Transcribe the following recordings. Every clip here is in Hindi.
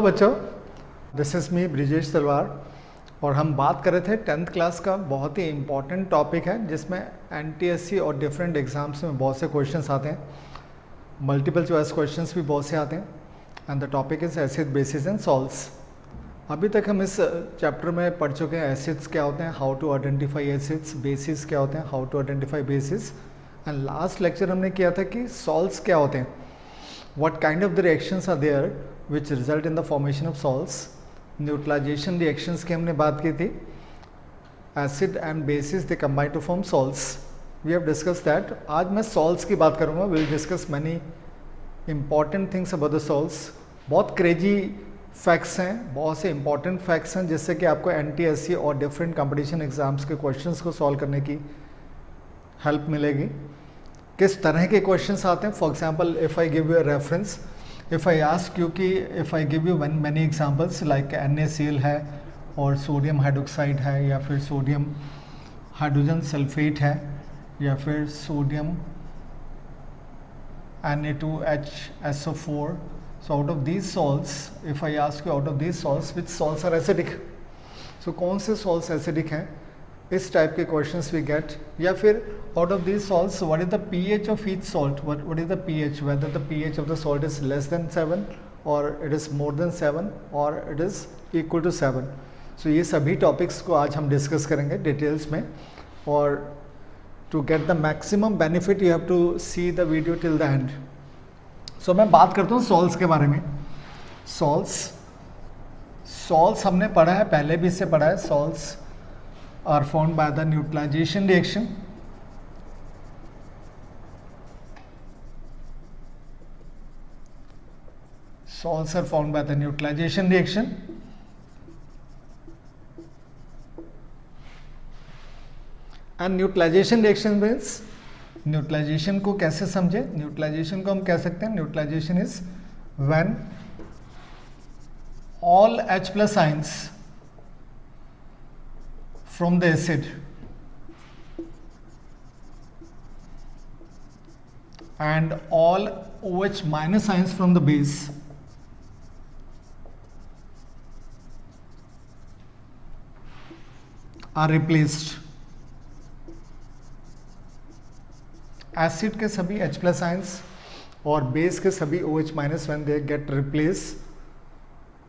बच्चों, दिस इज़ मी ब्रिजेश तलवार और हम बात कर रहे थे 10th क्लास का बहुत ही इम्पॉर्टेंट टॉपिक है जिसमें एनटीएससी और डिफरेंट एग्जाम्स में बहुत से क्वेश्चंस आते हैं, मल्टीपल चॉइस क्वेश्चंस भी बहुत से आते हैं and the topic is acid basis and salts. अभी तक हम इस चैप्टर में पढ़ चुके हैं एसिड्स क्या होते हैं, how to identify acids, bases क्या होते हैं, how to identify bases, and last lecture हमने किया था कि सॉल्ट्स क्या होते हैं, what kind of the reactions are there which result in the formation of salts। Neutralization reactions की हमने बात की थी। Acid and bases they combine to form salts, we have discuss that. आज मैं सॉल्ट्स की बात करूँगा, will discuss many important things about the salts. बहुत क्रेजी फैक्ट्स हैं, बहुत से इंपॉर्टेंट फैक्ट्स हैं जिससे कि आपको एनटीएससी और डिफरेंट कंपटीशन एग्जाम्स के क्वेश्चंस को सॉल्व करने की हेल्प मिलेगी। किस तरह के क्वेश्चंस आते हैं, for example if I give you a reference, if I ask you कि if I give you many examples like NaCl है और सोडियम हाइड्रोक्साइड है या फिर सोडियम हाइड्रोजन सल्फेट है या फिर sodium Na2HSO4, so out of these salts, if I ask you out of these salts which salts are acidic, so कौन से salts acidic हैं, इस टाइप के क्वेश्चंस वी गेट। या फिर out of these salts what is the pH of each salt, what is the pH, whether the pH of the salt is less than 7 और इट इज़ मोर देन 7 और it is equal to 7। So ये सभी टॉपिक्स को आज हम डिस्कस करेंगे डिटेल्स में, और to get the maximum benefit you have to see the video till the end. So मैं बात करता हूँ सॉल्ट्स के बारे में। सॉल्ट्स हमने पढ़ा है, पहले भी इससे पढ़ा है। Salts are formed by the neutralization reaction, salts are formed by the neutralization reaction, and neutralization reaction means, neutralization को कैसे समझे, न्यूट्रलाइजेशन को हम कह सकते हैं neutralization is when all H+ ions from the acid and all OH- ions from the base are replaced। Acid के सभी H+ ions और बेस के सभी OH- when they get replaced,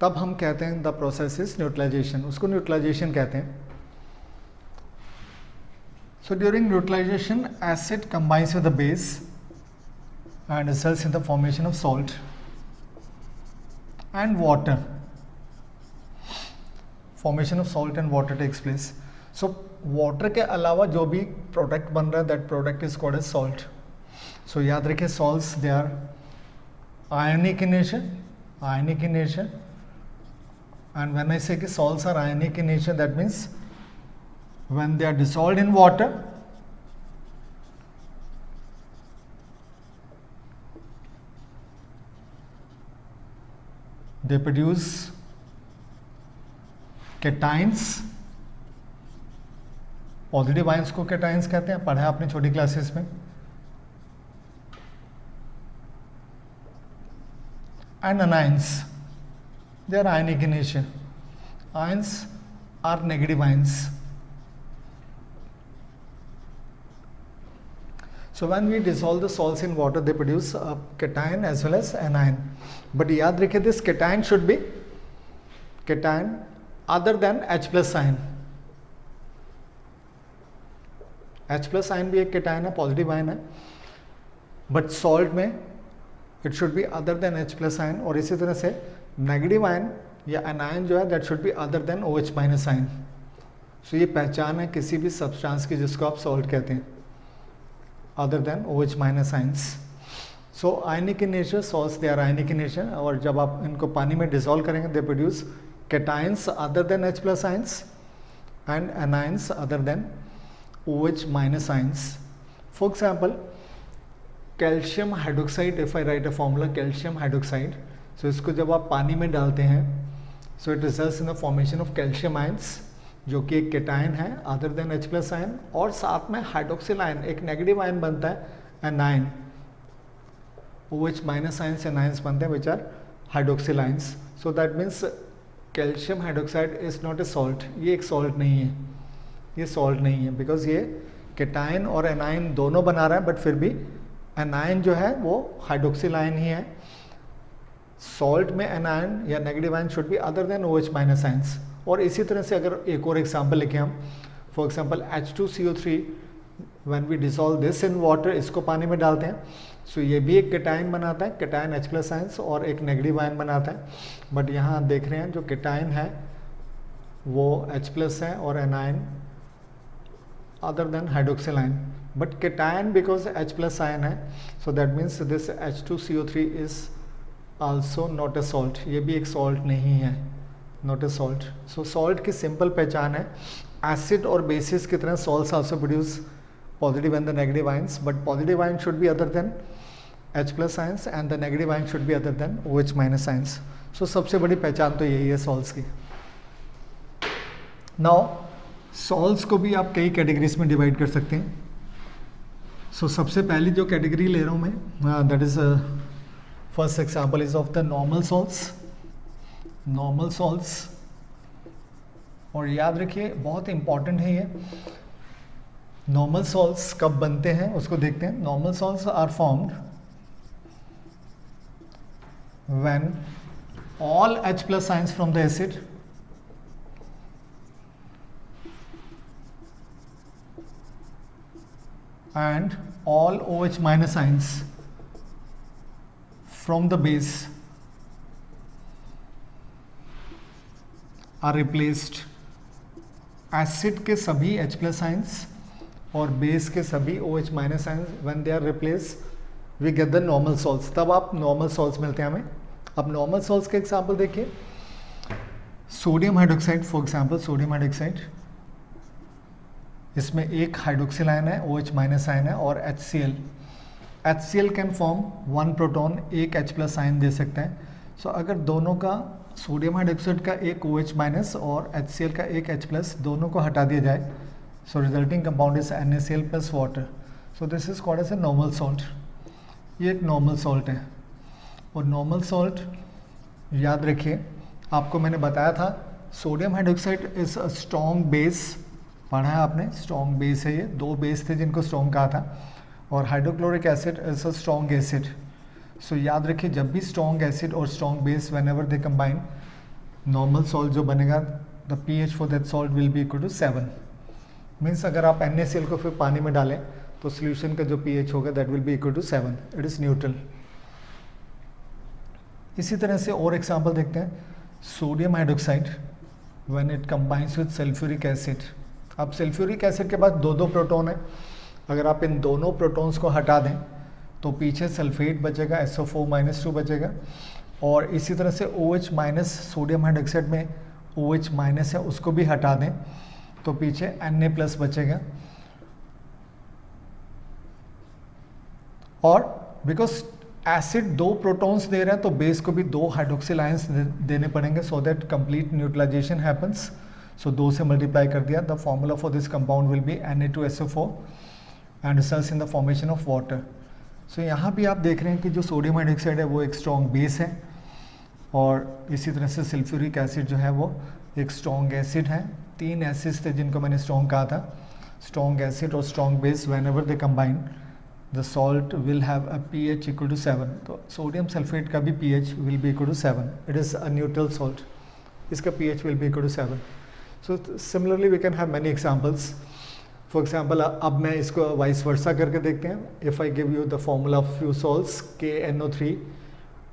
तब हम कहते हैं द प्रोसेस इज न्यूट्रलाइजेशन, उसको न्यूट्रलाइजेशन कहते हैं। So during neutralization, acid combines with the base and results in the formation of salt and water. Formation of salt and water takes place. So water के अलावा जो भी product बन रहा है, that product is called as salt. So याद रखिए salts they are ionic in nature, and when I say कि salts are ionic in nature, that means when they are dissolved in water, they produce cations। Positive ions को cations कहते हैं, पढ़ा है आपने छोटी क्लासेस में। and anions, they are ionic in nature, ions are negative ions। So when we dissolve the salts in water, they produce a cation as well as anion। But याद रखिए this cation should be cation other than H+ ion। H+ ion भी एक cation है, पॉजिटिव आयन है, बट सॉल्ट में it should be other than H+ ion, और इसी तरह से नेगेटिव आयन या एनायन जो है that should be other than OH- ion। सो ये पहचान है किसी भी सब्सटेंस की जिसको आप सॉल्ट कहते हैं, other than OH- ions। So ionic in nature, salts they are ionic in nature, और जब आप इनको पानी में डिसॉल्व करेंगे they produce cations other than H+ ions and anions other than OH- ions। For example, calcium hydroxide, if I write a formula calcium hydroxide, so इसको जब आप पानी में डालते हैं so it results in the formation of calcium ions, जो कि एक केटायन है अदर देन H+ आयन, और साथ में हाइड्रोक्सिल आयन एक नेगेटिव आयन बनता है एनायन, OH- आयंस एनायंस बनते हैं which are hydroxyl ions. So that means calcium hydroxide is not a salt. ये एक सॉल्ट नहीं है, ये सॉल्ट नहीं है, बिकॉज ये केटायन और एनायन दोनों बना रहा है, बट फिर भी एनायन जो है वो हाइड्रोक्सिल आयन ही है. सॉल्ट में एनायन या negative ion should be other than OH minus ions. और इसी तरह से अगर एक और एग्जांपल लिखें हम, for example H2CO3 when we dissolve this in water, इसको पानी में डालते हैं, सो ये भी एक केटायन बनाता है, केटायन H प्लस आयंस, और एक नेगेटिव आयन बनाता है. बट यहाँ देख रहे हैं जो केटायन है वो H प्लस है और anion other than hydroxyl ion. But cation because H plus ion है, so that means this H2CO3 is also not a salt. ये भी एक सॉल्ट नहीं है, not a salt. So salt की सिंपल पहचान है, एसिड और बेसिस की तरह salts also produce positive and the negative ions, but positive ion should be other than H plus ions and the negative ion should be other than OH minus ions. So सबसे बड़ी पहचान तो यही है सॉल्ट्स की. Now सॉल्ट्स को भी आप कई कैटेगरीज में डिवाइड कर सकते हैं. सो सबसे पहली जो कैटेगरी ले रहा हूँ मैं, that is first example is of the normal salts. Normal salts, और याद रखिए बहुत इंपॉर्टेंट है ये. नॉर्मल सॉल्ट्स कब बनते हैं उसको देखते हैं. Normal salts are formed when all H plus ions from the acid and all OH minus ions from the base are replaced. Acid के सभी H प्लस आयंस और बेस के सभी OH minus ions when they are replace we get the normal salts. तब आप नॉर्मल सॉल्ट्स मिलते हैं हमें. अब नॉर्मल सॉल्ट्स के एग्जांपल देखिए. Sodium hydroxide, for example sodium hydroxide, इसमें एक हाइड्रोक्सिल आयन है, OH माइनस आयन है, और HCl. HCl can form one proton, एक H प्लस आयन दे सकते हैं. सो अगर दोनों का, सोडियम हाइड्रोक्साइड का एक OH माइनस और HCl का एक H प्लस, दोनों को हटा दिया जाए, so resulting compound is NaCl plus water. So this is called as a normal salt. ये एक normal salt है. और normal salt याद रखिए, आपको मैंने बताया था sodium hydroxide is a strong base. पढ़ा है आपने, स्ट्रॉन्ग बेस है ये. दो बेस थे जिनको स्ट्रॉन्ग कहा था. और hydrochloric acid is a strong acid. So याद रखिए जब भी स्ट्रॉन्ग एसिड और strong base whenever they combine, normal salt जो बनेगा, the pH for that salt will be equal to 7. Means अगर आप NaCl को फिर पानी में डालें तो सोल्यूशन का जो pH होगा that will be equal to 7. It is neutral. इसी तरह से और एग्जांपल देखते हैं. Sodium hydroxide when it combines with sulphuric acid. अब सल्फ्यूरिक एसिड के पास दो प्रोटॉन है. अगर आप इन दोनों प्रोटॉन्स को हटा दें तो पीछे सल्फेट बचेगा, SO4-2 बचेगा. और इसी तरह से OH माइनस, सोडियम हाइड्रोक्साइड में OH माइनस है, उसको भी हटा दें तो पीछे Na प्लस बचेगा. और बिकॉज एसिड दो प्रोटॉन्स दे रहा है तो बेस को भी दो हाइड्रोक्सिल आयंस देने पड़ेंगे, so that complete neutralization happens. So 2 से मल्टीप्लाई कर दिया. The formula for this compound will be Na2SO4 and results in the formation of water. So यहाँ भी आप देख रहे हैं कि जो सोडियम हाइड्रोक्साइड है वो एक स्ट्रॉन्ग बेस है, और इसी तरह से सल्फ्यूरिक एसिड जो है वो एक स्ट्रॉन्ग एसिड है. 3 एसिड्स थे जिनको मैंने स्ट्रॉन्ग कहा था. स्ट्रॉन्ग एसिड और strong base whenever they combine the salt will have a pH equal to 7. तो सोडियम सल्फेट का भी pH will be equal to 7. It is a neutral salt. इसका pH will be equal to 7. So similarly we can have many examples. For example अब मैं इसको वाइस वर्सा करके देखते हैं. If I give you the formula of few salts KNO3,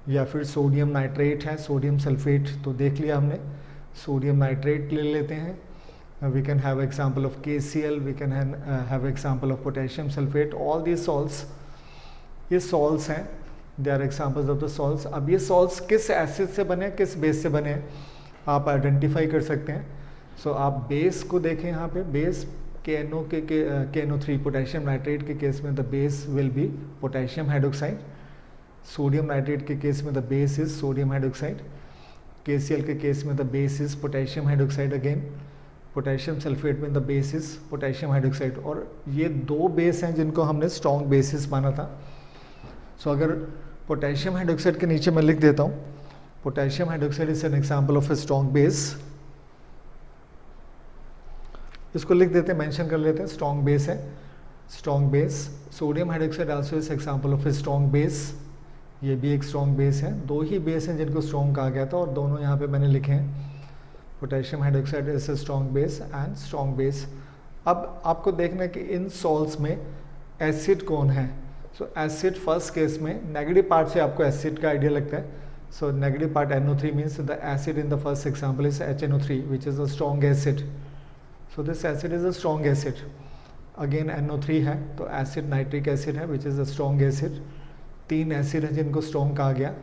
या फिर सोडियम नाइट्रेट है, सोडियम सल्फेट, तो देख लिया हमने. सोडियम नाइट्रेट ले लेते हैं. we can have example of KCl, we can have example of potassium sulfate. all these salts, ये salts हैं, they are examples of the salts. अब ये salts किस एसिड से बने, किस बेस से बने, आप आइडेंटिफाई कर सकते हैं. सो आप बेस को देखें यहाँ पे. बेस KNO3 पोटेशियम नाइट्रेट के केस में the base will be potassium hydroxide. Sodium nitrate के केस में the base is sodium hydroxide. KCl के केस में the base is potassium hydroxide again. Potassium sulphate में the base is potassium hydroxide. और ये दो बेस हैं जिनको हमने स्ट्रॉन्ग बेसिस माना था. सो अगर पोटेशियम हाइड्रोक्साइड के नीचे मैं लिख देता हूँ potassium hydroxide is an example of a strong base. इसको लिख देते हैं, मेंशन कर लेते हैं, स्ट्रॉन्ग बेस है, strong base. Sodium hydroxide also is example of a strong base, ये भी एक स्ट्रॉन्ग बेस है। दो ही बेस हैं जिनको स्ट्रॉन्ग कहा गया था और दोनों यहाँ पे मैंने लिखे हैं। Potassium hydroxide is a strong base and strong base. अब आपको देखना है कि इन सॉल्ट्स में एसिड कौन है। सो एसिड फर्स्ट केस में नेगेटिव पार्ट से आपको एसिड का आइडिया लगता है। सो negative part NO3 means the acid in the first example is HNO3 which is a strong acid. So this acid is a strong acid. Again NO3 है तो एसिड नाइट्रिक एसिड है which is a strong acid. 3 acid है जिनको स्ट्रॉन्ग कहा गया।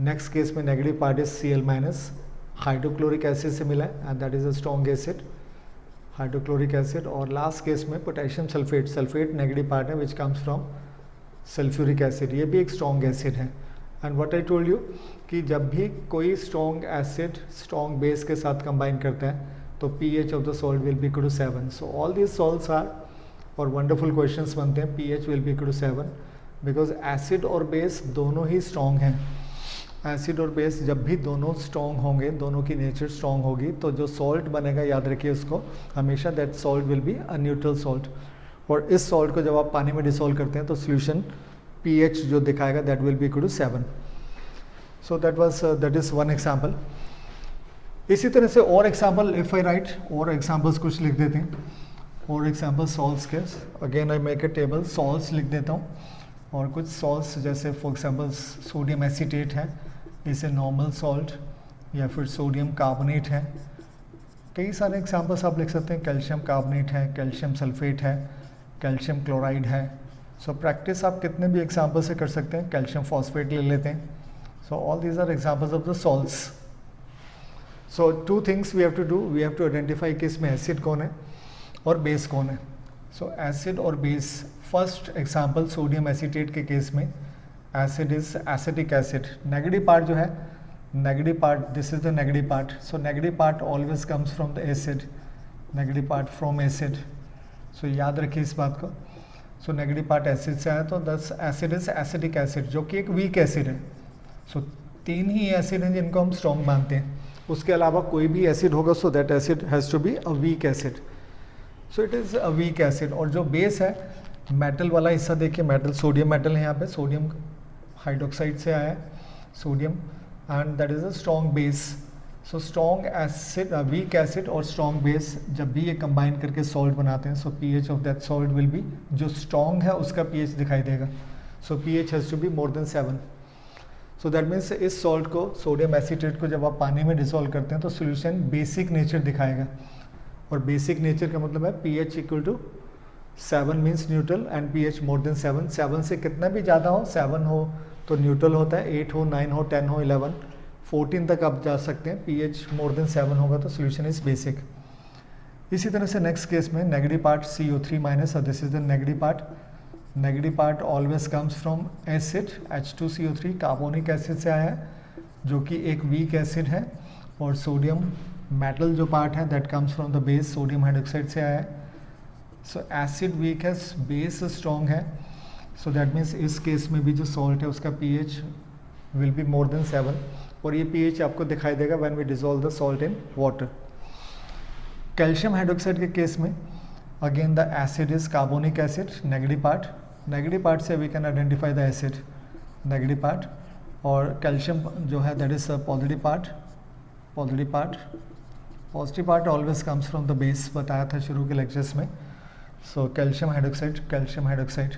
नेक्स्ट केस में negative part is Cl- hydrochloric acid से मिला है and that is a strong acid, hydrochloric acid. और लास्ट केस में potassium sulphate, sulphate negative part है which comes from sulphuric acid, ये भी एक स्ट्रॉन्ग एसिड है। And what I told you कि जब भी कोई स्ट्रॉन्ग एसिड स्ट्रॉन्ग बेस के साथ कंबाइन करता है तो pH of the salt will be equal to 7। So all these salts are, और वंडरफुल क्वेश्चंस बनते हैं, pH will be equal to 7 because acid और बेस दोनों ही स्ट्रॉन्ग हैं। एसिड और बेस जब भी दोनों स्ट्रॉन्ग होंगे, दोनों की नेचर स्ट्रॉन्ग होगी, तो जो सॉल्ट बनेगा याद रखिए उसको हमेशा, that salt will be a neutral salt. और इस सॉल्ट को जब आप पानी में डिसॉल्व करते हैं तो सोल्यूशन pH जो दिखाएगा that will be equal to 7। So that is one example. इसी तरह से और एग्जाम्पल, इफ आई राइट और एग्जाम्पल्स कुछ लिख देते हैं, और एग्जाम्पल सॉल्ट्स के। Again I make a table, salts लिख देता हूँ, और कुछ सॉल्ट्स जैसे फॉर एग्जाम्पल सोडियम एसीटेट है, इसे नॉर्मल सॉल्ट, या फिर सोडियम कार्बोनेट है। कई सारे एग्जाम्पल्स आप लिख सकते हैं, कैल्शियम कार्बोनेट है, कैल्शियम सल्फेट है, कैल्शियम क्लोराइड है। सो प्रैक्टिस आप कितने भी एग्जाम्पल से कर सकते हैं। कैल्शियम फॉस्फेट ले लेते हैं। So all these are examples of the salts. So 2 things we have to do, we have to identify कि इसमें एसिड कौन है और बेस कौन है। सो एसिड और base, first example sodium acetate के केस में acid is acetic acid. Negative part जो है, negative part, this is the negative part. So negative part always comes from the acid, negative part from acid. So याद रखिए इस बात को। सो नेगेटिव पार्ट एसिड से आया तो दस एसिड इज एसिडिक एसिड जो कि एक वीक एसिड है। सो 3 ही एसिड हैं जिनको हम स्ट्रॉन्ग मानते हैं, उसके अलावा कोई भी एसिड होगा so that acid has to be a weak acid. So it is a weak acid. और जो बेस है, मेटल वाला हिस्सा देखिए, मेटल सोडियम मेटल है यहाँ पे, सोडियम हाइड्रोक्साइड से आया है sodium, and that is a strong base. So strong acid, weak acid और स्ट्रॉन्ग बेस जब भी ये कंबाइन करके सॉल्ट बनाते हैं, so pH of that salt will be, जो स्ट्रॉन्ग है उसका pH दिखाई देगा। So pH has to be more than 7। So that means इस सॉल्ट को, सोडियम एसीटेट को जब आप पानी में डिसॉल्व करते हैं तो सोल्यूशन बेसिक नेचर दिखाएगा। और बेसिक नेचर का मतलब है pH equal to 7 means neutral and pH more than 7। 7 से कितना भी ज़्यादा हो, 7 हो तो न्यूट्रल होता है, 8 हो, 9 हो, 10 हो, 11, 14 तक आप जा सकते हैं। pH मोर देन 7 होगा तो सोल्यूशन इज बेसिक। इसी तरह से नेक्स्ट केस में नेगेटिव पार्ट CO3-, और this is the negative part. Negative part always comes from acid, H2CO3 carbonic acid से आया है जो कि एक वीक एसिड है। और सोडियम मेटल जो पार्ट है that comes from the base, sodium hydroxide से आया है। सो एसिड वीक है, बेस स्ट्रॉन्ग है। सो दैट मीन्स इस केस में भी जो सॉल्ट है उसका pH will be more than 7, और ये pH आपको दिखाई देगा when we dissolve the salt in water. Calcium hydroxide के केस में again the acid is carbonic acid, negative part. Negative part से we can identify the acid, negative part. और कैल्शियम जो है that is positive part, positive part. Positive part always comes from the base, बताया था शुरू के लेक्चर्स में। So calcium hydroxide, calcium hydroxide.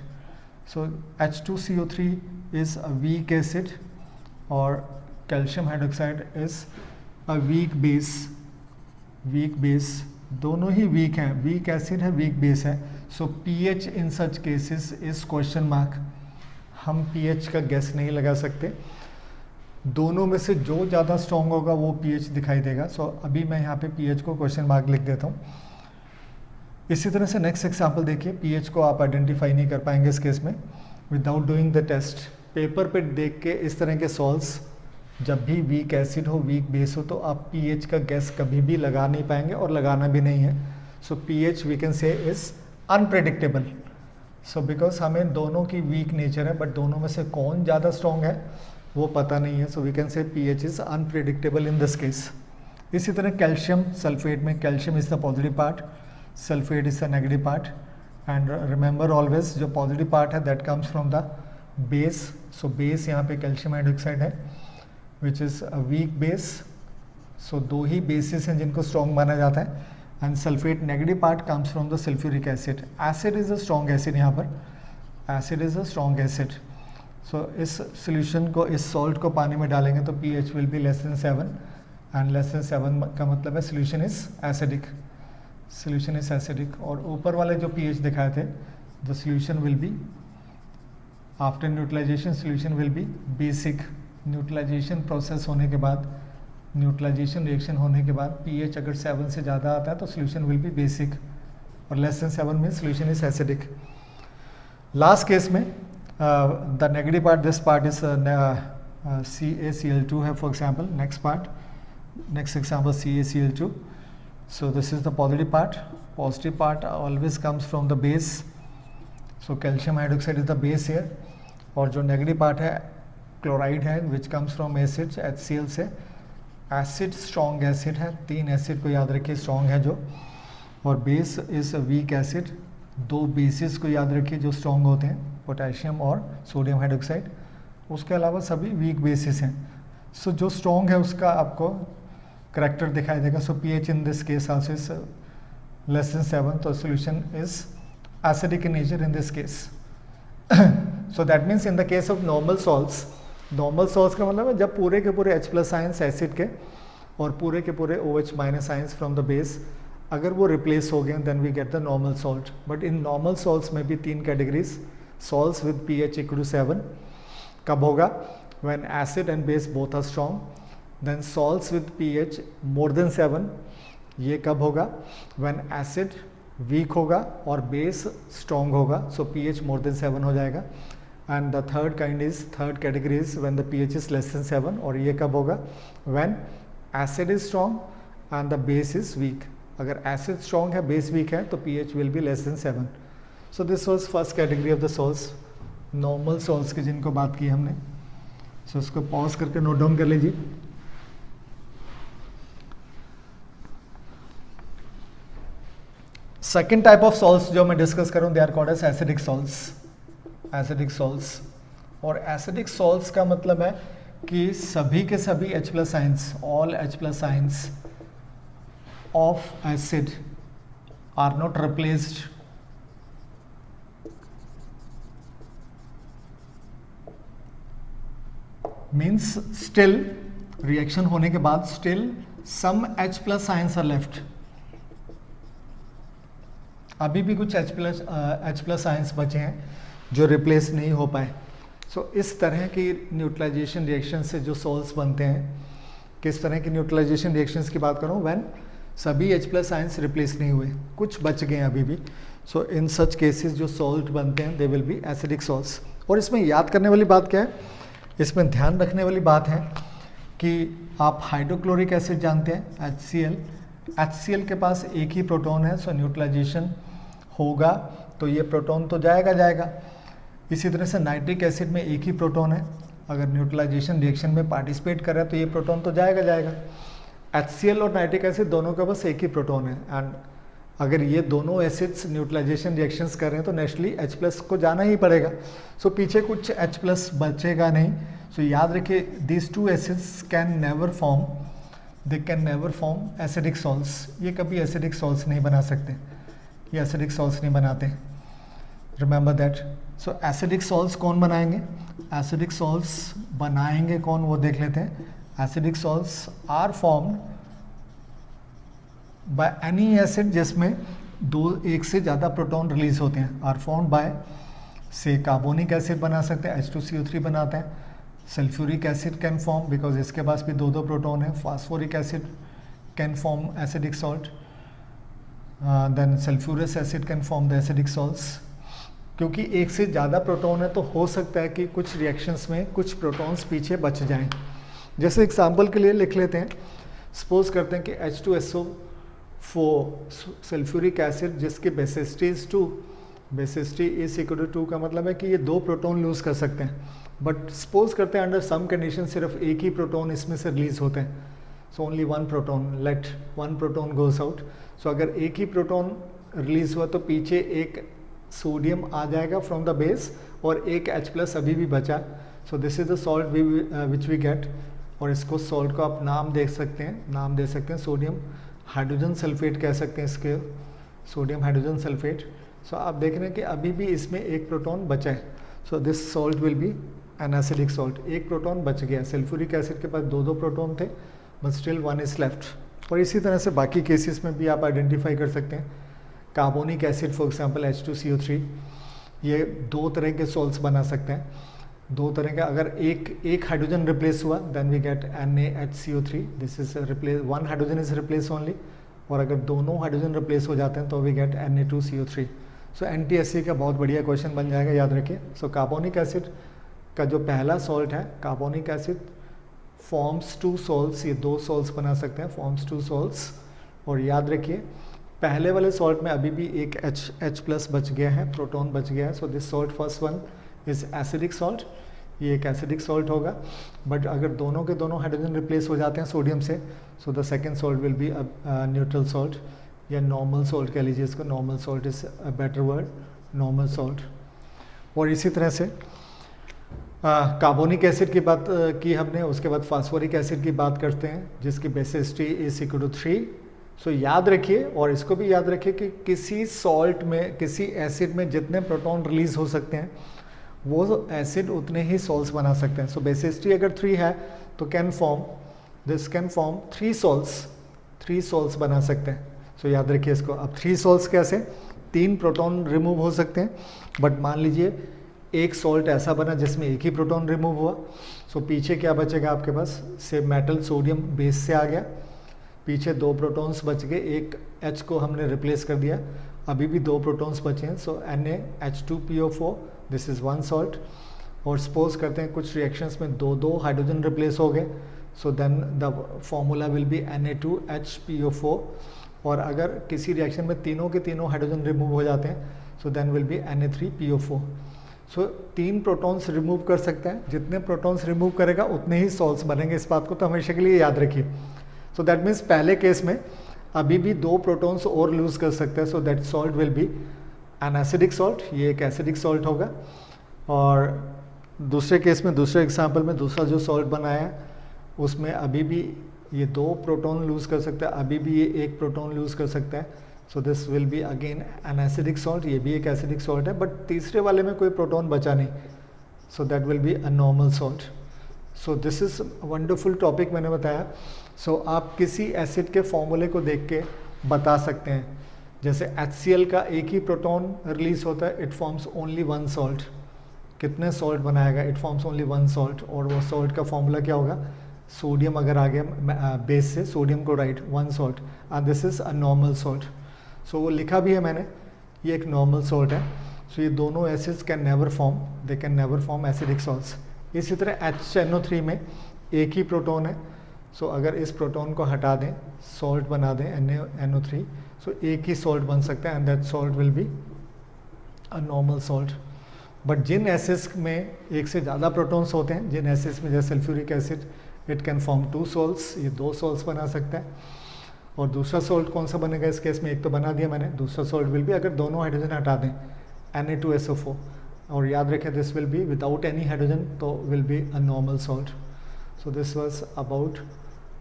So H2CO3 is a weak acid और calcium hydroxide is a weak base, weak base. दोनों ही वीक हैं, वीक एसिड है, वीक बेस है। So pH in such cases is question mark. हम pH का गेस नहीं लगा सकते, दोनों में से जो ज़्यादा स्ट्रॉन्ग होगा वो pH दिखाई देगा। सो अभी मैं यहाँ पे pH को क्वेश्चन मार्क लिख देता हूँ। इसी तरह से नेक्स्ट एग्जाम्पल देखिए, pH को आप आइडेंटिफाई नहीं कर पाएंगे इस केस में without doing the test. Paper पे देख के इस तरह के सॉल्व्स, जब भी वीक एसिड हो, वीक बेस हो, तो आप pH का गैस कभी भी लगा नहीं पाएंगे और लगाना भी नहीं है। So pH we can say is unpredictable. So because हमें दोनों की वीक नेचर है, बट दोनों में से कौन ज़्यादा स्ट्रॉन्ग है वो पता नहीं है, so we can say pH is unpredictable in this case. इसी तरह कैल्शियम सल्फेट में calcium is the positive part, sulphate is the negative part, and remember always जो पॉजिटिव पार्ट है that comes from the base. So base यहाँ पे कैल्शियम हाइड्रोक्साइड है which is a weak base. So दो ही बेसिस हैं जिनको स्ट्रॉन्ग माना जाता है, and sulphate negative part comes from the sulphuric acid. Acid is a strong acid, यहाँ पर acid is a strong acid. So इस सोल्यूशन को, इस सॉल्ट को पानी में डालेंगे तो pH will be less than 7, and less than 7 का मतलब है solution is acidic, solution is acidic. और ऊपर वाले जो pH दिखाए थे, the solution will be after neutralization, solution will be basic. Neutralization process होने के बाद, न्यूट्रलाइजेशन रिएक्शन होने के बाद pH अगर 7 से ज़्यादा आता है तो सोल्यूशन विल बी बेसिक, और less than 7 means solution is acidic. Last case में the negative part, this part is CaCl2 है for example. Next part, next example CaCl2. So this is the positive part. Positive part always comes from the base. So calcium hydroxide is the base here. और जो negative part है chloride है which comes from acid HCl से। acid strong acid है, 3 acid को याद रखिए strong है जो, और base is a weak acid। 2 bases को याद रखिए जो strong होते हैं, potassium और sodium hydroxide। उसके अलावा सभी weak bases हैं। सो जो स्ट्रॉन्ग है उसका आपको करेक्टर दिखाई देगा। So pH in this case also is less than 7, तो solution is acidic in nature in this case. So that means in the case of normal salts, normal salts का मतलब है जब पूरे के पूरे H+ आयंस एसिड के और पूरे के पूरे OH- ions from the base अगर वो रिप्लेस हो गए then we get the normal salt. But in normal salts में भी 3 categories, salts with pH equal to 7 कब होगा? when acid and base both are strong, then salts with pH more than 7, ये कब होगा? when acid weak होगा और base strong होगा, so pH more than 7 हो जाएगा। and the third category is when the pH is less than 7, और ये कब होगा? when acid is strong and the base is weak। अगर acid strong है, base weak है, तो pH will be less than 7। so this was first category of the salts, normal salts की जिनको बात की हमने। सो इसको पॉज करके नोट डाउन कर लीजिए। सेकेंड टाइप ऑफ सॉल्ट्स जो मैं डिस्कस करूं, they are called as acidic salts. Acidic salts, और एसिडिक सॉल्ट्स का मतलब है कि सभी के सभी H+ ions, all H+ ions of acid are not replaced means still reaction होने के बाद still some H+ ions are left. अभी भी कुछ H+ आयंस बचे हैं जो रिप्लेस नहीं हो पाए। सो इस तरह की न्यूट्रलाइजेशन रिएक्शन से जो सॉल्ट्स बनते हैं, किस तरह की न्यूट्रलाइजेशन रिएक्शंस की बात करूं? व्हेन सभी H+ आयंस रिप्लेस नहीं हुए, कुछ बच गए अभी भी। सो इन सच केसेस जो सॉल्ट बनते हैं they will be acidic salts. और इसमें याद करने वाली बात क्या है? इसमें ध्यान रखने वाली बात है कि आप हाइड्रोक्लोरिक एसिड जानते हैं HCl, HCl के पास एक ही प्रोटॉन है, सो न्यूट्रलाइजेशन होगा तो ये प्रोटॉन तो जाएगा। इसी तरह से नाइट्रिक एसिड में एक ही प्रोटॉन है, अगर न्यूट्रलाइजेशन रिएक्शन में पार्टिसिपेट कर रहा है तो ये प्रोटॉन तो जाएगा। HCl और नाइट्रिक एसिड दोनों का बस एक ही प्रोटॉन है, एंड अगर ये दोनों एसिड्स न्यूट्रलाइजेशन रिएक्शंस कर रहे हैं तो नेचुरली H+ को जाना ही पड़ेगा। सो पीछे कुछ H+ बचेगा नहीं। सो याद रखिए these 2 acids can never form acidic salts. ये कभी एसिडिक सॉल्ट्स नहीं बना सकते, ये एसिडिक सॉल्ट्स नहीं बनाते, remember that. So acidic salts कौन बनाएंगे? एसिडिक सॉल्ट्स बनाएंगे कौन, वो देख लेते हैं। Acidic salts are formed by any acid जिसमें एक से ज़्यादा प्रोटॉन रिलीज होते हैं, आर फॉर्म्ड बाय से कार्बोनिक एसिड बना सकते हैं, H2CO3 बनाते हैं। Sulphuric acid can form because इसके पास भी 2 प्रोटॉन है। Phosphoric acid can form acidic salt, then sulphurous acid can form the acidic salts. क्योंकि एक से ज़्यादा प्रोटॉन है तो हो सकता है कि कुछ रिएक्शंस में कुछ प्रोटॉन्स पीछे बच जाएं। जैसे एग्जांपल के लिए लिख लेते हैं, सपोज करते हैं कि H2SO4 सल्फ्यूरिक एसिड जिसकी basicity is 2, basicity is equal to 2 का मतलब है कि ये 2 प्रोटॉन लूज कर सकते हैं, बट सपोज करते हैं अंडर सम कंडीशन सिर्फ एक ही प्रोटॉन इसमें से रिलीज होते हैं, so only one proton, let one proton goes out. So अगर एक ही प्रोटॉन रिलीज हुआ तो पीछे एक सोडियम आ जाएगा फ्रॉम द बेस और एक H+ अभी भी बचा। So this is the salt which we get, और इसको सॉल्ट को आप नाम दे सकते हैं सोडियम हाइड्रोजन सल्फेट कह सकते हैं इसके, सोडियम हाइड्रोजन सल्फेट। सो आप देख रहे हैं कि अभी भी इसमें एक प्रोटॉन बचा है, so this salt will B an acidic salt. एक प्रोटॉन बच गया, सल्फ्यूरिक एसिड के पास 2 प्रोटॉन थे बट स्टिल 1 इज लेफ्ट। और इसी तरह से बाकी केसेस में भी आप आइडेंटिफाई कर सकते हैं। Carbonic acid for example H2CO3, ये 2 तरह के सॉल्ट्स बना सकते हैं, 2 तरह का। अगर एक हाइड्रोजन रिप्लेस हुआ then we get NaHCO3, this is replace, 1 hydrogen is replace only, और अगर दोनों हाइड्रोजन रिप्लेस हो जाते हैं तो we get Na2CO3। So NTSC का बहुत बढ़िया क्वेश्चन बन जाएगा, याद रखिए। सो कार्बोनिक एसिड का जो पहला सॉल्ट है, कार्बोनिक एसिड फॉर्म्स 2 सॉल्ट्स, ये 2 सॉल्ट्स बना सकते हैं, फॉर्म्स 2 सॉल्ट्स। और याद रखिए पहले वाले सॉल्ट में अभी भी एक H+ बच गया है, प्रोटॉन बच गया है। So this salt first one is acidic salt, ये एक एसिडिक सॉल्ट होगा। बट अगर दोनों के दोनों हाइड्रोजन रिप्लेस हो जाते हैं सोडियम से, so the second salt will B neutral salt या नॉर्मल सॉल्ट कह लीजिए इसको, normal salt is a better word, normal salt. और इसी तरह से कार्बोनिक एसिड की बात की हमने, उसके बाद फास्फोरिक एसिड की बात करते हैं जिसकी बेसिसिटी इज इक्वल टू 3। सो याद रखिए, और इसको भी याद रखिए कि किसी सॉल्ट में, किसी एसिड में जितने प्रोटॉन रिलीज हो सकते हैं वो एसिड उतने ही सॉल्ट्स बना सकते हैं। सो बेसिसिटी अगर 3 है तो कैन फॉर्म 3 सॉल्ट्स बना सकते हैं। सो याद रखिए इसको। अब 3 सॉल्ट्स कैसे, 3 प्रोटॉन रिमूव हो सकते हैं, बट मान लीजिए एक सॉल्ट ऐसा बना जिसमें एक ही प्रोटॉन रिमूव हुआ, सो पीछे क्या बचेगा आपके पास, से मेटल सोडियम बेस से आ गया, पीछे 2 प्रोटॉन्स बच गए, एक H को हमने रिप्लेस कर दिया, अभी भी 2 प्रोटॉन्स बचे हैं। सो NaH2PO4, दिस इज़ 1 सॉल्ट। और सपोज करते हैं कुछ रिएक्शंस में 2 हाइड्रोजन रिप्लेस हो गए, so then the formula will be Na2HPO4। और अगर किसी रिएक्शन में तीनों के तीनों हाइड्रोजन रिमूव हो जाते हैं, so then will be Na3PO4। सो 3 प्रोटॉन्स रिमूव कर सकते हैं, जितने प्रोटॉन्स रिमूव करेगा उतने ही सॉल्ट्स बनेंगे। इस बात को तो हमेशा के लिए याद रखिए। सो दैट मीन्स पहले केस में अभी भी 2 प्रोटॉन्स और लूज कर सकते हैं, सो that salt will B an acidic salt, ये एक एसिडिक सॉल्ट होगा। और दूसरे केस में, दूसरे एग्जाम्पल में दूसरा जो सॉल्ट बनाया है उसमें अभी भी ये 2 प्रोटॉन लूज कर सकता है, अभी भी ये 1 प्रोटॉन लूज कर सकता है। So this will be again an acidic salt, ये भी एक एसिडिक सॉल्ट है, बट तीसरे वाले में कोई प्रोटॉन बचा नहीं, सो that will be a normal salt. So this is wonderful topic मैंने बताया। सो आप किसी एसिड के फॉर्मूले को देख के बता सकते हैं, जैसे HCl का एक ही प्रोटॉन रिलीज होता है, इट फॉर्म्स ओनली 1 सॉल्ट। कितने सॉल्ट बनाएगा, इट फॉर्म्स ओनली 1 सॉल्ट, और वो सॉल्ट का फॉर्मूला क्या होगा, सोडियम अगर आ गया बेस से, sodium chloride 1 salt, and this is a normal salt. So वो लिखा भी है मैंने, ये एक नॉर्मल सॉल्ट है। सो ये दोनों acids can never form, they can never form acidic salts. इसी तरह HNO3 में एक ही प्रोटॉन है, सो अगर इस प्रोटॉन को हटा दें, सॉल्ट बना दें NO3, सो एक ही सॉल्ट बन सकता है, and that salt will be a normal salt. But जिन एसिड्स में एक से ज़्यादा प्रोटॉन्स होते हैं, जिन एसिड्स में जैसे sulphuric acid, it can form 2 salts, ये 2 सॉल्ट्स बना सकता है। और दूसरा सॉल्ट कौन सा बनेगा इस केस में, एक तो बना दिया मैंने, दूसरा सॉल्ट विल बी, अगर दोनों हाइड्रोजन हटा दें, Na2SO4। और याद रखें this will be without any hydrogen, तो will be a normal salt. So this was about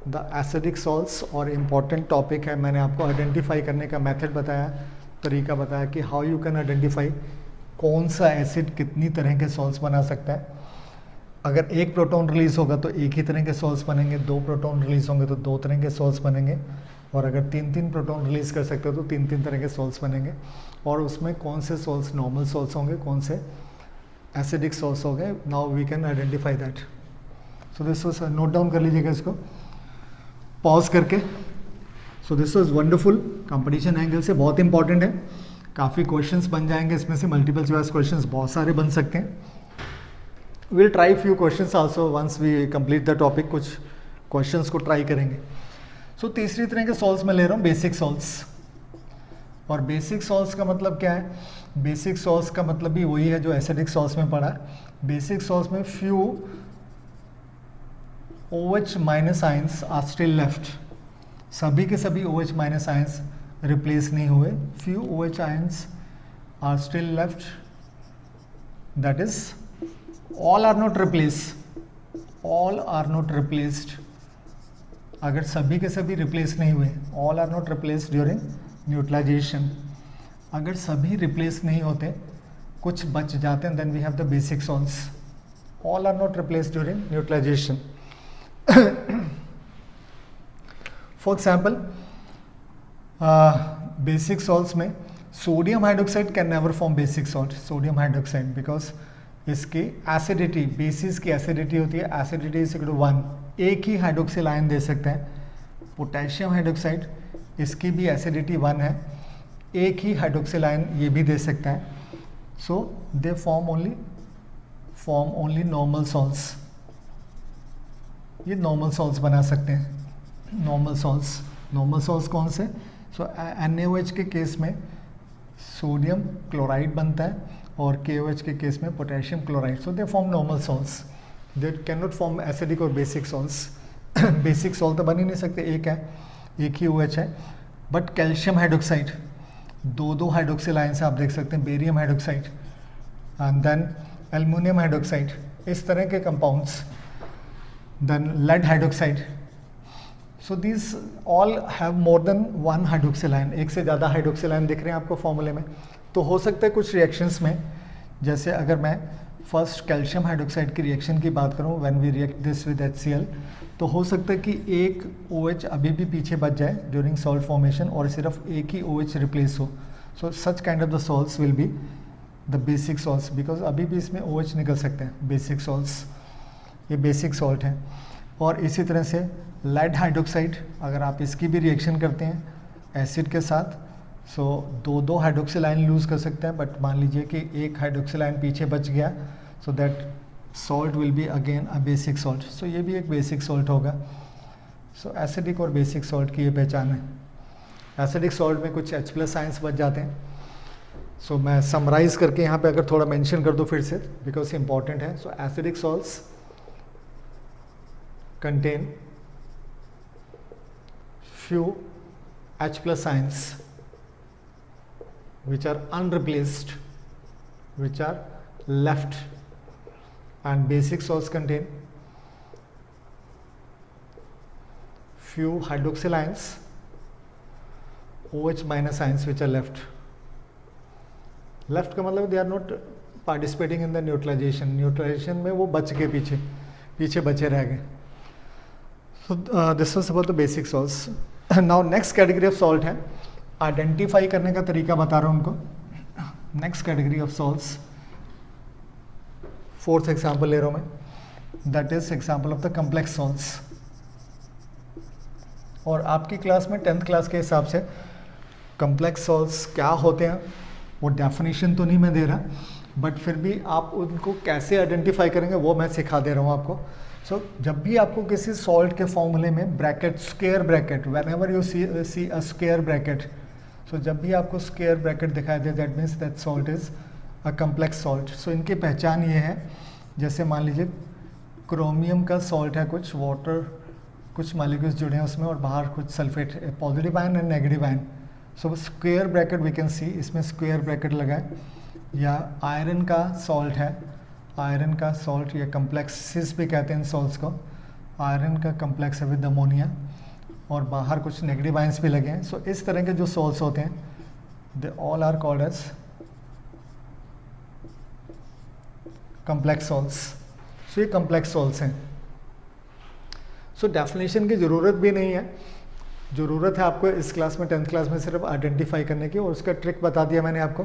the acidic salts, और इम्पॉर्टेंट टॉपिक है। मैंने आपको आइडेंटिफाई करने का मेथड बताया, तरीका बताया कि हाउ यू कैन आइडेंटिफाई कौन सा एसिड कितनी तरह के सॉल्ट्स बना सकता है। अगर एक प्रोटॉन रिलीज होगा तो एक ही तरह के सॉल्ट्स बनेंगे, 2 प्रोटॉन रिलीज होंगे तो 2 तरह के सॉल्ट्स बनेंगे, और अगर 3 प्रोटॉन रिलीज कर सकते हो तो 3 तरह के सॉल्ट्स बनेंगे। और उसमें कौन से सॉल्ट्स नॉर्मल सॉल्ट्स होंगे, कौन से एसिडिक सॉल्ट्स होंगे, now we can identify that. So this was, note down कर लीजिएगा इसको पॉज करके। So this was wonderful, competition angle से बहुत इंपॉर्टेंट है, काफ़ी क्वेश्चंस बन जाएंगे इसमें से, मल्टीपल चॉइस क्वेश्चंस बहुत सारे बन सकते हैं। Will try few questions also once we complete the topic, कुछ क्वेश्चंस को ट्राई करेंगे। सो तीसरी तरह के सॉल्ट्स मैं ले रहा हूँ बेसिक सॉल्ट्स। और बेसिक सॉल्ट्स का मतलब क्या है, बेसिक सॉल्ट्स का मतलब भी वही है जो एसिडिक सॉल्ट्स में पढ़ा है। बेसिक सॉल्ट्स में few OH minus ions are still left, सभी के सभी OH माइनस आयंस रिप्लेस नहीं हुए, few OH ions are still left, that is all are not replace, all are not replaced, अगर सभी के सभी रिप्लेस नहीं हुए, all are not replace during neutralisation, अगर सभी रिप्लेस नहीं होते कुछ बच जाते हैं, then we have the basic salts, all are not replace during neutralisation. For example basic salts में sodium hydroxide can never form basic salt, sodium hydroxide, because इसकी एसिडिटी, बेसिस की एसिडिटी होती है, एसिडिटी इज इक्वल टू 1, एक ही हाइड्रोक्सिल आयन दे सकते हैं। पोटेशियम हाइड्रोक्साइड, इसकी भी एसिडिटी 1 है, एक ही हाइड्रोक्सिल आयन ये भी दे सकता है, so they form only normal salts, ये नॉर्मल सॉल्ट्स बना सकते हैं। नॉर्मल सॉल्ट्स कौन से? सो NaOH के केस में सोडियम क्लोराइड बनता है और KOH के केस में potassium chloride, so they form normal salts, they can not form acidic और बेसिक सॉल्ट्स। बेसिक सॉल्ट तो बन ही नहीं सकते, एक है, एक ही OH है। बट कैल्शियम हाइड्रोक्साइड, दो हाइड्रोक्सिल आयंस आप देख सकते हैं, barium hydroxide and then aluminium hydroxide, इस तरह के compounds, then lead hydroxide, so these all have more than 1 hydroxyl ion, एक से ज़्यादा हाइड्रोक्सिल आयन दिख रहे हैं आपको फॉर्मूले में। तो हो सकता है कुछ रिएक्शंस में, जैसे अगर मैं फर्स्ट कैल्शियम हाइड्रोक्साइड की रिएक्शन की बात करूं, when we react this with HCl, तो हो सकता है कि एक OH अभी भी पीछे बच जाए ड्यूरिंग सॉल्ट फॉर्मेशन और सिर्फ एक ही OH रिप्लेस हो, so such kind of the salts will be the basic salts, because अभी भी इसमें OH निकल सकते हैं, बेसिक सॉल्ट्स, ये बेसिक सॉल्ट हैं। और इसी तरह से लेड हाइड्रोक्साइड, अगर आप इसकी भी रिएक्शन करते हैं एसिड के साथ, सो दो हाइड्रोक्सिल आयन लूज़ कर सकते हैं, बट मान लीजिए कि एक हाइड्रोक्सिल आयन पीछे बच गया, so that salt will be again a basic salt, so ये भी एक बेसिक सॉल्ट होगा। सो एसिडिक और बेसिक सॉल्ट की ये पहचान है। एसिडिक सॉल्ट में कुछ H+ आयंस बच जाते हैं, सो मैं समराइज करके यहाँ पे अगर थोड़ा मेंशन कर दूँ फिर से, बिकॉज इंपॉर्टेंट है। So acidic salts contain few H+ ions which are unreplaced, which are left, and basic salts contain few hydroxyl ions, OH- ions which are left. Left का मतलब they are not participating in the neutralization. Neutralization में वो बच के पीछे बचे रह गए. So this was about the basic salts. Now next category of salt है, आइडेंटिफाई करने का तरीका बता रहा हूँ उनको. Next category of salts, fourth example ले रहा हूँ मैं, that is example of the complex salts. और आपकी क्लास में 10th क्लास के हिसाब से कम्प्लेक्स सॉल्ट्स क्या होते हैं वो डेफिनेशन तो नहीं मैं दे रहा, बट फिर भी आप उनको कैसे आइडेंटिफाई करेंगे वो मैं सिखा दे रहा हूँ आपको. सो जब भी आपको किसी सॉल्ट के फॉर्मूले में bracket, square bracket, whenever you see a square bracket, so जब भी आपको स्क्वायर ब्रैकेट दिखाई दे, that means that salt is a complex salt. So इनकी पहचान ये है, जैसे मान लीजिए क्रोमियम का सॉल्ट है, कुछ वाटर, कुछ मॉलिक्यूल्स जुड़े हैं उसमें और बाहर कुछ sulphate, positive ion and negative ion. So square bracket we can see, इसमें स्क्वायर ब्रैकेट लगा है. या आयरन का सॉल्ट है, आयरन का सॉल्ट, या कम्प्लेक्सिस भी कहते हैं इन सॉल्ट्स को. आयरन का कम्प्लेक्स है विद अमोनिया और बाहर कुछ नेगेटिव आयंस भी लगे हैं. सो इस तरह के जो सॉल्ट्स होते हैं, they all are called as complex salts. So ये कम्प्लेक्स सॉल्ट्स हैं. सो डेफिनेशन की ज़रूरत भी नहीं है, ज़रूरत है आपको इस क्लास में 10th क्लास में सिर्फ आइडेंटिफाई करने की. और उसका ट्रिक बता दिया मैंने आपको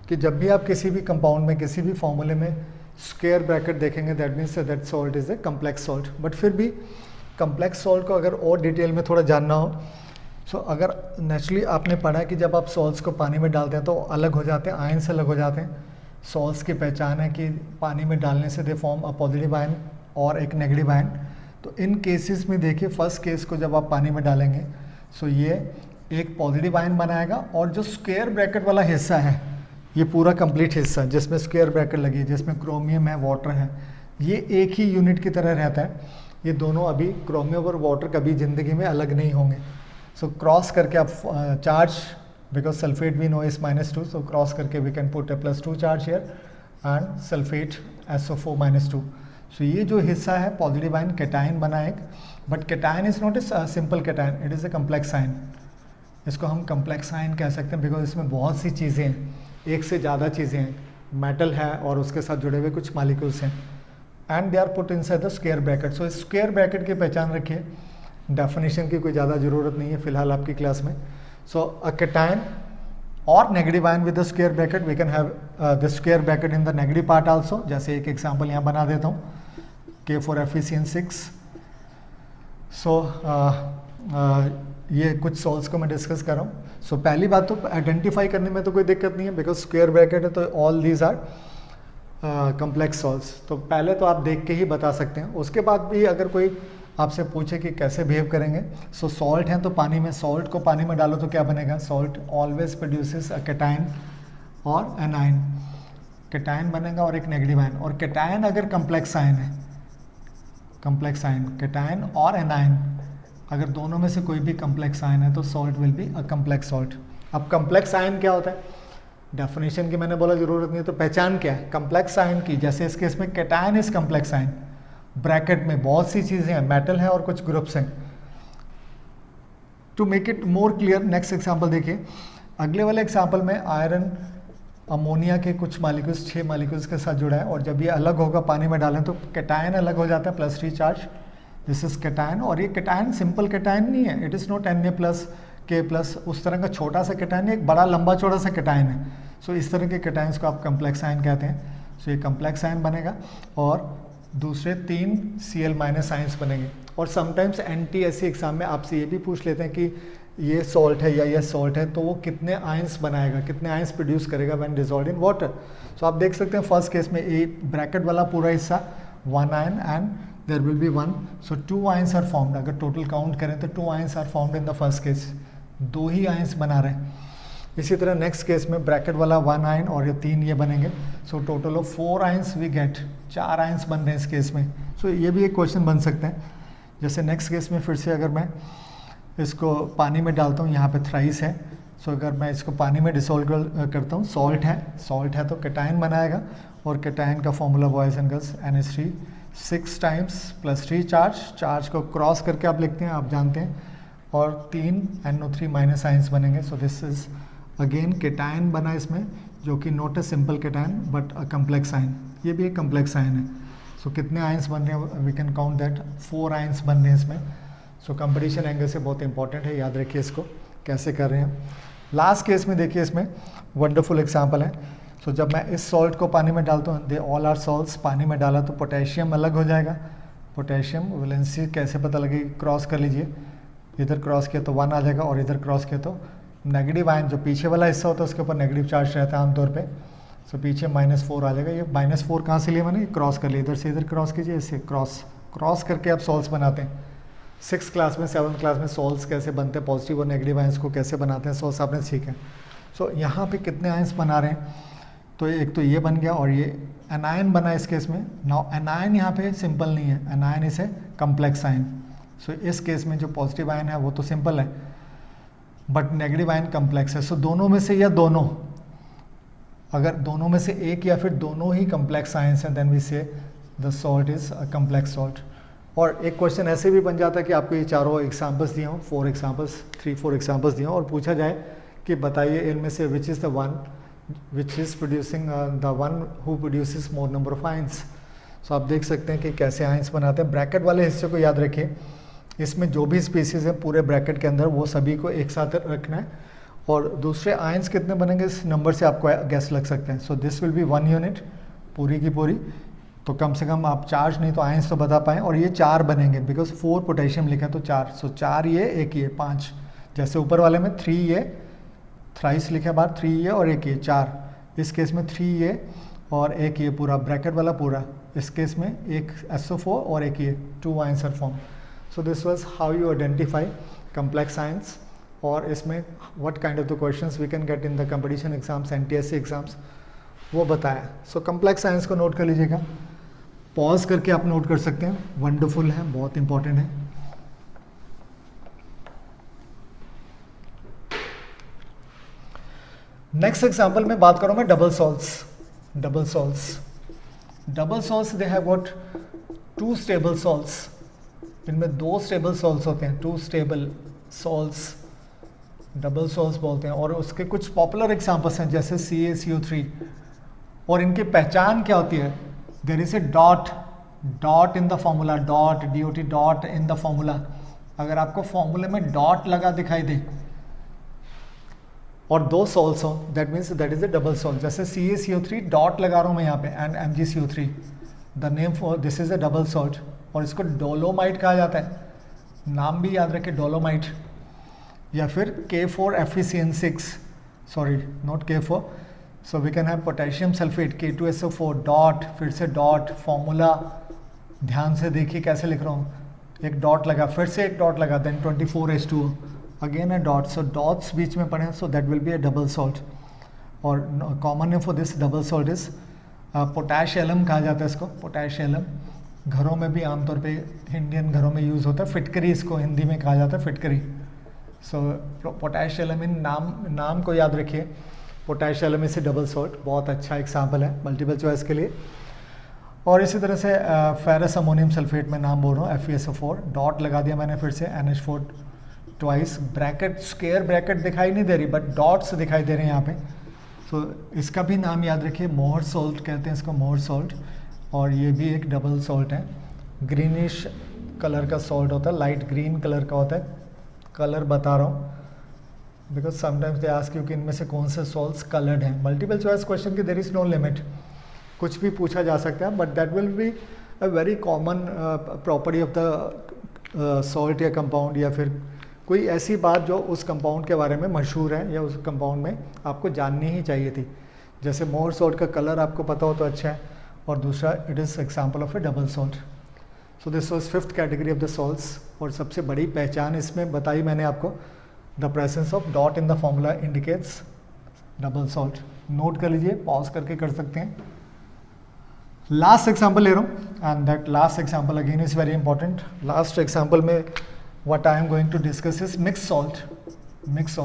कि जब भी आप किसी भी कंपाउंड में, किसी भी फॉर्मूले में स्क्वायर ब्रैकेट देखेंगे, that means that salt is a complex salt. But फिर भी कम्प्लेक्स सॉल्ट को अगर और डिटेल में थोड़ा जानना हो, सो अगर नेचुरली आपने पढ़ा कि जब आप सॉल्ट्स को पानी में डालते हैं तो अलग हो जाते हैं, आयन से अलग हो जाते हैं. सॉल्ट्स की पहचान है कि पानी में डालने से they form a positive ion और एक नेगेटिव आयन. तो इन केसेस में देखिए, फर्स्ट केस को जब आप पानी में डालेंगे, सो ये एक पॉजिटिव आयन बनाएगा और जो स्क्वायर ब्रैकेट वाला हिस्सा है, ये पूरा कंप्लीट हिस्सा जिसमें स्क्वायर ब्रैकेट लगी है, जिसमें क्रोमियम है, वाटर है, ये एक ही यूनिट की तरह रहता है। ये दोनों अभी क्रोमियम और वाटर कभी ज़िंदगी में अलग नहीं होंगे। सो क्रॉस करके आप charge, because sulphate we know is -2, so cross करके we can put +2 charge here and sulphate SO4 -2। So ये जो हिस्सा है पॉजिटिव आयन कैटायन बना एक, but cation is not a simple cation, it is a complex ion. इसको हम कम्प्लेक्स आयन कह सकते हैं बिकॉज इसमें बहुत सी चीज़ें हैं, एक से ज़्यादा चीज़ें हैं, मेटल है और उसके साथ जुड़े हुए कुछ मॉलिक्यूल्स हैं, and they are put inside the square bracket. So square bracket की पहचान रखिए, डेफिनेशन की कोई ज़्यादा ज़रूरत नहीं है फिलहाल आपकी क्लास में। सो अ कैटायन और negative ion with the square bracket, we can have the square bracket in the negative part also. जैसे एक एग्जांपल यहाँ बना देता हूँ, K4FeCN6। सो ये कुछ सॉल्ट्स को मैं डिस्कस कर रहा हूँ। सो पहली बात तो आइडेंटिफाई करने में तो कोई दिक्कत नहीं है बिकॉज स्क्वायर ब्रैकेट है, तो all these are complex salts. तो पहले तो आप देख के ही बता सकते हैं। उसके बाद भी अगर कोई आपसे पूछे कि कैसे बिहेव करेंगे, सो सॉल्ट है तो पानी में, सॉल्ट को पानी में डालो तो क्या बनेगा, सॉल्ट ऑलवेज प्रोड्यूसेस अ कैटायन और एनायन। कैटायन बनेगा और एक नेगेटिव आयन, और कैटायन अगर कम्प्लेक्स आयन है, कम्प्लेक्स आयन कैटायन और एनायन अगर दोनों में से कोई भी कम्प्लेक्स आयन है तो salt will be a complex salt. अब कम्प्लेक्स आयन क्या होता है, डेफिनेशन की मैंने बोला जरूरत नहीं है, तो पहचान क्या है कम्प्लेक्स आयन की। जैसे इस केस में cation is complex ion, bracket में बहुत सी चीज़ें हैं, मेटल है और कुछ ग्रुप्स हैं। To make it more clear, next example देखिए। अगले वाले एग्जाम्पल में आयरन अमोनिया के कुछ मालिक्यूल्स, 6 मालिक्यूल्स के साथ जुड़ा है, और जब ये अलग होगा पानी में डालें तो कैटायन अलग हो जाता है, +3 चार्ज, दिस इज कैटायन। और ये कैटायन सिंपल कैटायन नहीं है, it is not Na+, K+, उस तरह का छोटा सा कैटायन, एक बड़ा लंबा चौड़ा सा कैटायन है। सो इस तरह के कैटायंस को आप कम्प्लेक्स आयन कहते हैं। सो ये कम्प्लेक्स आयन बनेगा और दूसरे 3 Cl- आयंस बनेंगे। और समटाइम्स NTSC एग्जाम में आपसे ये भी पूछ लेते हैं कि ये सॉल्ट है या ये सॉल्ट है, तो वो कितने आयंस बनाएगा, कितने आयंस प्रोड्यूस करेगा व्हेन डिसॉल्व्ड इन वाटर। सो आप देख सकते हैं फर्स्ट केस में ए ब्रैकेट वाला पूरा हिस्सा 1 ion and there will be 1, so 2 ions are formed. अगर टोटल काउंट करें तो 2 ions are formed in the first case, 2 ही आयंस बना रहे हैं। इसी तरह नेक्स्ट केस में ब्रैकेट वाला 1 आयन और ये 3 ये बनेंगे, so total of 4 ions we get, 4 ions बन रहे हैं इस केस में। सो ये भी एक क्वेश्चन बन सकते हैं। जैसे नेक्स्ट केस में फिर से अगर मैं इसको पानी में डालता हूँ, यहाँ पे थ्राइस है, सो अगर मैं इसको पानी में डिसॉल्व करता हूँ, सॉल्ट है तो कैटायन बनाएगा, और कैटायन का formula boys and girls NH3 6 times +3 charge को क्रॉस करके आप लिखते हैं, आप जानते हैं, और 3 NO3- आयंस बनेंगे। सो दिस इज अगेन कैटायन बना इसमें, जो कि not a simple cation but a complex ion, ये भी एक कम्प्लेक्स आयन है। सो कितने आयंस बन रहे हैं, we can count that, 4 ions बन रहे हैं इसमें। सो कंपटीशन एंगल से बहुत इंपॉर्टेंट है, याद रखिए इसको कैसे कर रहे हैं। लास्ट केस में देखिए, इसमें वंडरफुल एग्जांपल है। सो जब मैं इस सॉल्ट को पानी में डालता हूँ, दे ऑल आर सॉल्ट्स, पानी में डाला तो पोटेशियम अलग हो जाएगा। पोटेशियम वैलेंसी कैसे पता लगेगी, क्रॉस कर लीजिए, इधर क्रॉस किया तो 1 आ जाएगा और इधर क्रॉस किया तो नेगेटिव आयन, जो पीछे वाला हिस्सा होता है उसके ऊपर नेगेटिव चार्ज रहता है आमतौर पे। सो पीछे -4 आ जाएगा। ये -4 कहाँ से लिया मैंने, क्रॉस कर लिया, इधर से इधर क्रॉस कीजिए, इससे क्रॉस करके आप सॉल्ट्स बनाते हैं। 6th क्लास में 7th क्लास में सॉल्ट्स कैसे बनते हैं, पॉजिटिव और नेगेटिव आयंस को कैसे बनाते हैं सॉल्ट्स आपने सीखे। सो यहाँ पे कितने आयंस बना रहे हैं, तो एक तो ये बन गया और ये एनायन बना इस केस में। नाउ एनायन यहाँ पे सिंपल नहीं है, एनायन इसे कम्प्लेक्स आयन। सो इस केस में जो पॉजिटिव आयन है वो तो सिंपल है, बट नेगेटिव आयन कम्प्लेक्स है। सो दोनों में से या दोनों, अगर दोनों में से एक या फिर दोनों ही कम्प्लेक्स आयंस हैं, देन वी से the salt is a complex salt. और एक क्वेश्चन ऐसे भी बन जाता है कि आपको ये चारों एग्जाम्पल्स दिए हों, 4 एग्जाम्पल्स दिए हों, और पूछा जाए कि बताइए इनमें से which is the one which is producing the one who produces more number of ions. So आप देख सकते हैं कि कैसे आयंस बनाते हैं। ब्रैकेट वाले हिस्से को याद रखिए, इसमें जो भी स्पीसीज है पूरे ब्रैकेट के अंदर वो सभी को एक साथ रखना है, और दूसरे आयंस कितने बनेंगे इस नंबर से आपको गैस लग सकते हैं। So this will be 1 unit पूरी की पूरी, तो कम से कम आप चार्ज नहीं तो आयंस तो बता पाएँ। और ये 4 बनेंगे बिकॉज 4 पोटेशियम लिखा है तो 4, सो 4 ये, 1 ये, 5। जैसे ऊपर वाले में 3 ये, थ्राइस लिखे बाहर, 3 ये और 1 ये, 4। इस केस में 3 ये और 1 ये, पूरा ब्रैकेट वाला पूरा। इस केस में एक SO4 और 1 ये, 2 ions are form. So this was how you identify complex ions और इसमें what kind of the questions we can get in the competition exams, NTSC exams, वो बताया। सो कॉम्प्लेक्स साइंस को नोट कर लीजिएगा, पॉज करके आप नोट कर सकते हैं, वंडरफुल है, बहुत इंपॉर्टेंट है। नेक्स्ट एग्जाम्पल में बात करूँ मैं double salts. Double salts they have what, two stable salts, इनमें दो स्टेबल सॉल्व्स होते हैं, two stable salts, double salts बोलते हैं। और उसके कुछ पॉपुलर एग्जाम्पल्स हैं जैसे CaCO3, और इनकी पहचान क्या होती है, there is a dot in the formula, DOT dot in the formula. अगर आपको फॉर्मूले में डॉट लगा दिखाई दे और दो सॉल्व्स हो, that means that is a double solve. जैसे CaCO3 डॉट लगा रहा हूँ मैं यहाँ पे, and MgCO3, the name for this is a double salt, और इसको डोलोमाइट कहा जाता है, नाम भी याद रखें डोलोमाइट। या फिर K4FeCN6, sorry not K4, so we can have potassium sulphate K2SO4 dot, फिर से डॉट, फॉर्मूला ध्यान से देखिए कैसे लिख रहा हूँ, एक डॉट लगा, फिर से एक डॉट लगा, then 24H2 again a dot, so dots बीच में पड़े, so that will be a double salt. और common name for this double salt is potash alum कहा जाता है इसको, पोटैश एलम। घरों में भी आमतौर पे इंडियन घरों में यूज़ होता है, फिटकरी इसको हिंदी में कहा जाता है, फिटकरी। सो पोटैश एलम, इन नाम को याद रखिए, potash alum is a double salt, बहुत अच्छा एग्जाम्पल है मल्टीपल चॉइस के लिए। और इसी तरह से फेरस अमोनियम सल्फेट में नाम बोल रहा हूँ, FeSO4 डॉट लगा दिया मैंने, फिर से NH4 twice, bracket square bracket दिखाई नहीं दे रही बट डॉट्स दिखाई दे रहे हैं यहाँ पे। सो इसका भी नाम याद रखिए, मोहर सॉल्ट कहते हैं इसको, मोहर सॉल्ट, और ये भी एक डबल सॉल्ट है। ग्रीनिश कलर का सॉल्ट होता है, लाइट ग्रीन कलर का होता है, कलर बता रहा हूँ because sometimes they ask you कि इनमें से कौन से सॉल्ट्स कलर्ड हैं। मल्टीपल चॉइस क्वेश्चन की देयर इज नो लिमिट, कुछ भी पूछा जा सकता है, but that will be a very common property of the salt या कंपाउंड, या फिर कोई ऐसी बात जो उस कंपाउंड के बारे में मशहूर है या उस कंपाउंड में आपको जाननी ही चाहिए थी। जैसे मोहर सॉल्ट का कलर आपको पता हो तो अच्छा है, और दूसरा it is example of A double salt. So this was fifth category of the salts. और सबसे बड़ी पहचान इसमें बताई मैंने आपको, the presence of dot in the formula indicates double salt. Note कर लीजिए, पॉज करके कर सकते हैं। लास्ट एग्जाम्पल ले रहा हूँ, and that last example again is very important. Last example में what I am going to discuss is mixed salt. Mixed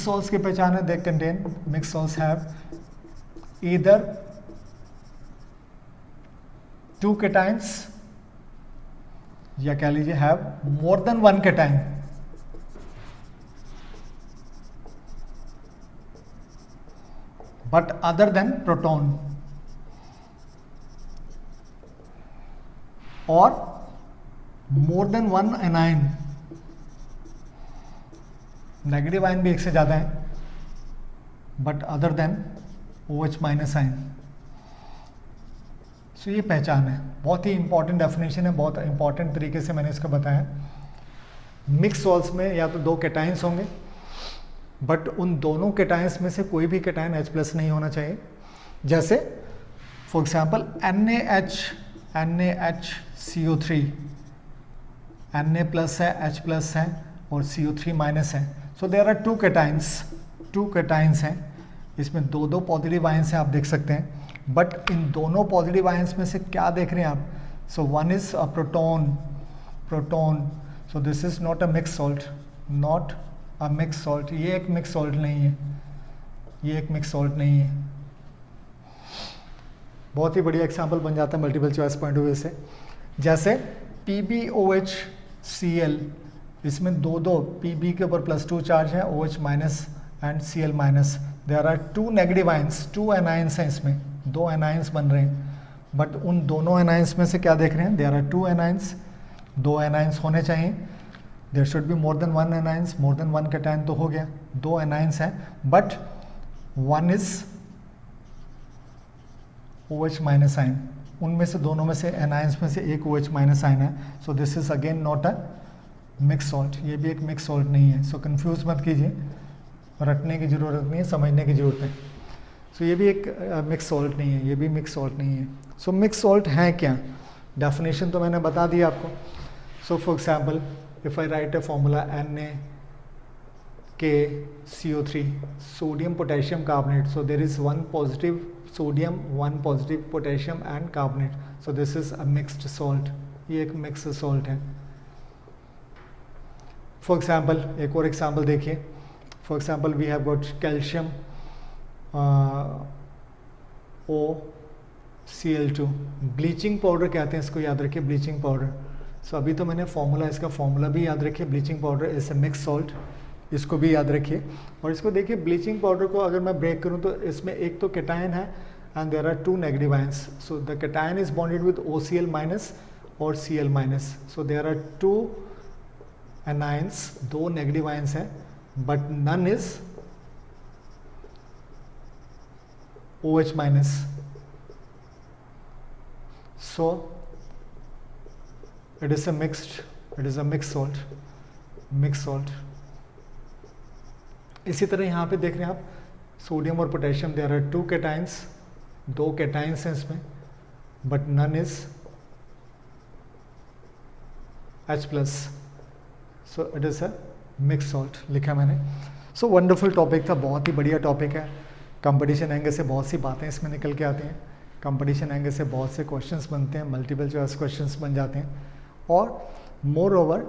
salts की पहचान है, they contain, mixed salts have either two cations या कह लीजिए have more than one cation, but other than proton, or more than one anion, negative ion भी एक से ज़्यादा है, but other than OH minus ion. So ये पहचान है, बहुत ही इंपॉर्टेंट डेफिनेशन है, बहुत इंपॉर्टेंट तरीके से मैंने इसको बताया। मिक्स सॉल्ट्स में या तो दो कैटाइंस होंगे, बट उन दोनों कैटाइंस में से कोई भी कैटाइन H+ नहीं होना चाहिए। जैसे for example NaHCO3, Na plus है, H प्लस है, और CO3 माइनस है। So there are two cations हैं, इसमें दो पॉजिटिव आयंस हैं, आप देख सकते हैं, बट इन दोनों पॉजिटिव आयंस में से क्या देख रहे हैं आप? So one is a proton, so this is not a mix salt, not a mix salt, ये एक मिक्स सॉल्ट नहीं है, बहुत ही बढ़िया एग्जाम्पल बन जाता है multiple choice point of view से। जैसे PbOHCl, इसमें दो Pb के ऊपर +2 चार्ज है, OH minus and Cl minus. There are two negative ions, two anions हैं इसमें, दो एनाइंस बन रहे हैं, बट उन दोनों एनाइंस में से क्या देख रहे हैं? देयर आर टू एनाइंस, दो एनाइंस होने चाहिए। There should be more than one anions, more than one cation तो हो गया, दो एनाइंस हैं, but one is OH minus ion, उनमें से दोनों में से एनाइंस में से एक OH माइनस आयन है। सो this is again not a mix salt, ये भी एक मिक्स सॉल्ट नहीं है। सो कंफ्यूज मत कीजिए, रटने की ज़रूरत नहीं है, समझने की ज़रूरत है। सो ये भी एक मिक्स सॉल्ट नहीं है, ये भी मिक्स सॉल्ट नहीं है। सो मिक्स सॉल्ट है क्या? डेफिनेशन तो मैंने बता दी आपको। So for example if I right a formula KCO3, sodium potassium carbonate. So there is one positive sodium, one positive potassium and carbonate. So this is a mixed salt. ये एक मिक्स सॉल्ट है. फॉर एग्जाम्पल एक और एग्जाम्पल देखिए. For example we have got calcium OCl2. Bleaching powder कहते हैं इसको, याद रखिए ब्लीचिंग पाउडर. सो अभी तो मैंने फॉर्मूला, इसका फॉर्मूला भी याद रखिए. Bleaching powder is a mix salt, इसको भी याद रखिए. और इसको देखिए, ब्लीचिंग पाउडर को अगर मैं ब्रेक करूं तो इसमें एक तो कैटायन है and there are 2 negative ions. So the cation is bonded with OCl minus और Cl minus. So there are 2 anions, 2 negative ions हैं, but none is OH minus. So it is a mixed salt. इसी तरह यहाँ पे देख रहे हैं आप सोडियम और potassium, there are 2 cations, 2 cations हैं इसमें, but none is H plus. So it is a mix salt लिखा मैंने. सो वंडरफुल टॉपिक था, बहुत ही बढ़िया टॉपिक है. कंपटीशन एंगल से बहुत सी बातें इसमें निकल के आती हैं. कंपटीशन एंगल से बहुत से क्वेश्चंस बनते हैं, मल्टीपल चॉइस क्वेश्चंस बन जाते हैं, और मोर ओवर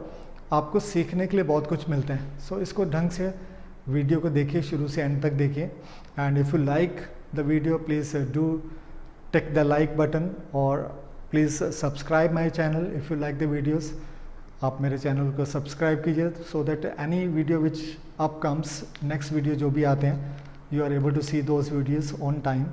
आपको सीखने के लिए बहुत कुछ मिलते हैं. सो इसको ढंग से वीडियो को देखिए, शुरू से एंड तक देखिए. And if you like the video please do tick the like button, और please subscribe my channel if you like the videos. आप मेरे चैनल को सब्सक्राइब कीजिए so that any video which up comes, next video जो भी आते हैं, you are able to see those videos on time.